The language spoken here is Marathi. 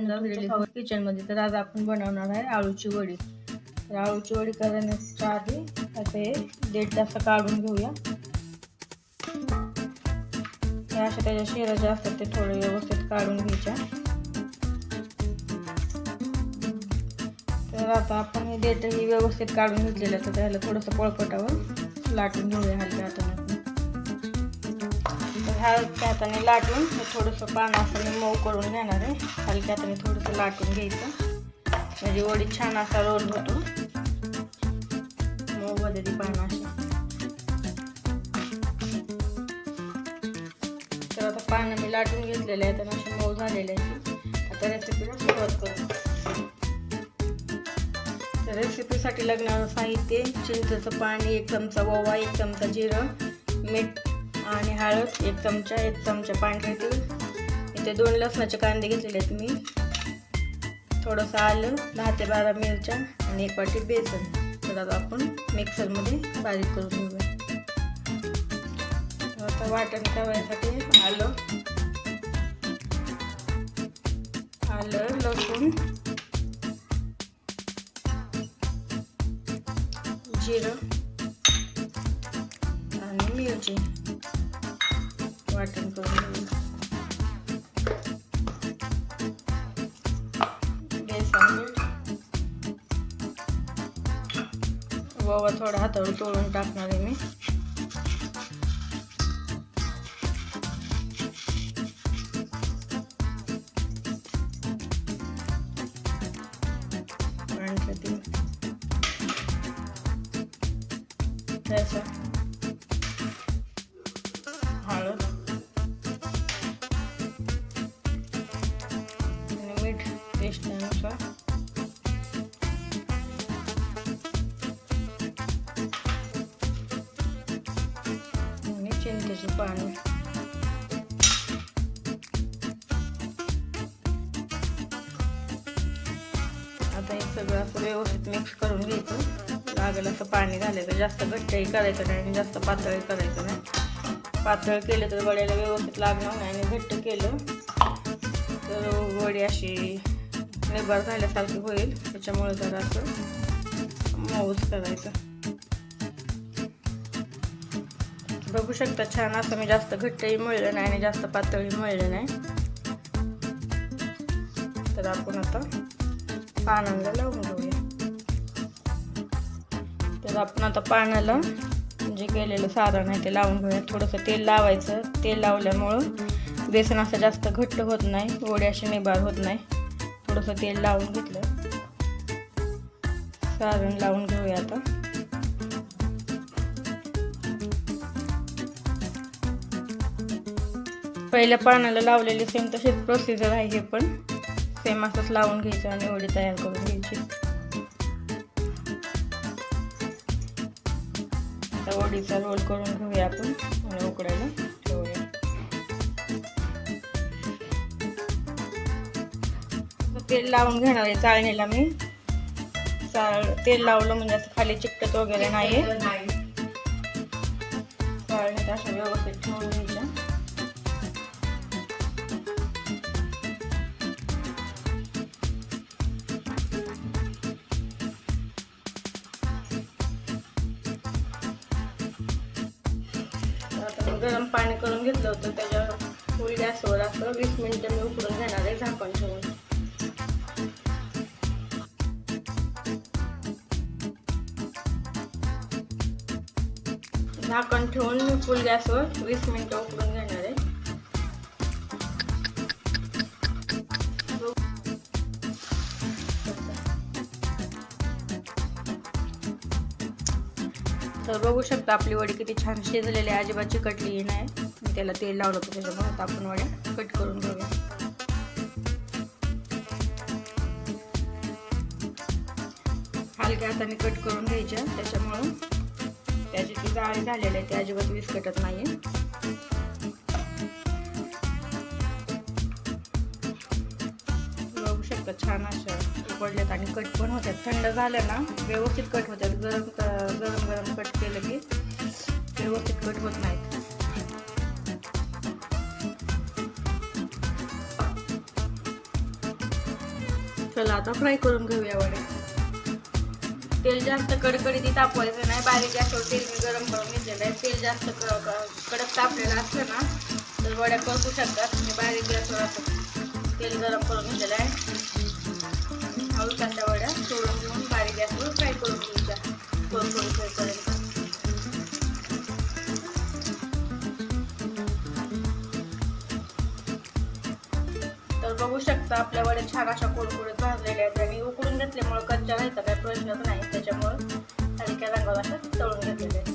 किचनमध्ये. तर आज आपण बनवणार आहे आळूची वडी. तर आळूची वडी करण्याच्या आधी आता हे देठ जास्त काढून घेऊया. अशा त्याच्या शेरा ज्या असतात ते थोडे व्यवस्थित काढून घ्यायच्या. तर आता आपण हे देठ ही व्यवस्थित काढून घेतलेलं. तर त्याला थोडंसं पळपटावर लाटून घेऊया हलक्या हाताने. हलक्या हाताने लाटून थोडंसं पान असं मऊ करून घेणार आहे. हलक्या हाताने थोडंसं लाटून घ्यायचं म्हणजे वडी छान असा रोल होतो. मऊ बदली पान अशी. तर आता पानं मी लाटून घेतलेले आहेत आणि अशी मऊ झालेले आहेत. आता रेसिपीला सुरुवात करू. तर रेसिपीसाठी लागणारं साहित्य: चिंचेचं पाणी 1 चमचा, ओवा 1 चमचा, जिरं, मीठ आणि हळद 1 चमचा, 1 चमचा पांढरे तीळ. इथे 2 लसणाचे कांदे घेतलेले आहेत मी, थोडंसं आलं, 10 ते 12 मिरच्या आणि 1 वाटी बेसन. तर आता आपण मिक्सरमध्ये बारीक करून घेऊया. आता वाटण करायसाठी आलं, लसूण, जिरं आणि मिरची वाटण करून घेऊ. बेसन, ओवा थोडा हातावर तोडून टाकणार आहे मी. हळद आणि मीठ टेस्टनुसार. आणि चिंचेचे पाणी. आता हे सगळं असं व्यवस्थित मिक्स करून घ्यायचं. लागेल असं पाणी घालायचं. जास्त घट्टही करायचं नाही आणि जास्त पातळही करायचं नाही. पातळ केलं तर वड्याला व्यवस्थित लागणार नाही आणि घट्ट केलं तर वडी अशी निबार झाल्यासारखी होईल. त्याच्यामुळे जरा असं मऊच करायचं. बघू शकता छान असं मी जास्त घट्टही मळलं नाही आणि जास्त पातळही मळलं नाही. तर आपण आता पानाला लावून घेऊया. तर आपण आता पानाला जे केलेलं सारण आहे ते लावून घेऊया. थोडंसं तेल लावायचं. तेल लावल्यामुळं बेसन असं जास्त घट्ट होत नाही, वडी अशी निबार होत नाही. थोडंसं तेल लावून घेतलं. सारण लावून घेऊया आता. पहिल्या पानाला लावलेली सेम तशीच प्रोसिजर आहे. हे पण सेम असंच लावून घ्यायचं आणि वडी तयार करून घ्यायची. आता वडीचा रोल करून घेऊया आपण आणि उकडायला ठेवूया. तेल लावून घेणार आहे चाळणीला मी. तेल लावलं म्हणजे असं खाली चिकटत वगैरे नाही. चाळणीत अशा व्यवस्थित ठेवून घ्यायच्या. गरम पाणी करून घेतलं होतं. त्याच्यावर फुल गॅसवर असं 20 मिनिटं मी उकडून घेणार आहे झाकण ठेवून. झाकण ठेवून मी फुल गॅसवर 20 मिनिटं उकडून घेणार आहे. तर बघू शकता आपली वडी किती छान शिजलेली आहे. अजिबात चिकटली नाही. मी त्याला तेल लावलं होतं त्याच्यामुळे. आता आपण वड्या कट करून घेऊया. हलक्या हाताने कट करून घ्यायच्या. त्याच्यामुळं त्याची जी जाळी झालेली आहे ती अजिबात विस्कटत नाही. बघू शकता छान अशा उकडल्यात आणि कट पण होतात. थंड झालं ना व्यवस्थित कट होतात. गरम कट केलं की व्यवस्थित कट होत नाहीत. चला आता फ्राय करून घेऊया वड्या. तेल जास्त कडकडीत तापवायचं नाही, बारीक गॅसवर तेल मी गरम करून घेतलेलं आहे. तेल जास्त कडक तापलेलं असलं ना तर वड्या करपू शकतात. मी बारीक गॅसवर असं तेल गरम करून घेतलेलं आहे. हळूच अशा वड्या सोडून घेऊन बारीक गॅसवर फ्राय करून घ्यायच्या कोरकोरीत होईपर्यंत. तर बघू शकता आपल्या वड्या छान अशा कुरकुरीत भाजलेल्या आहेत आणि उकडून घेतल्यामुळे कच्च्या राहायचा काही प्रश्नच नाही. त्याच्यामुळे हलक्या रंगावर अशा तळून घेतलेले आहेत.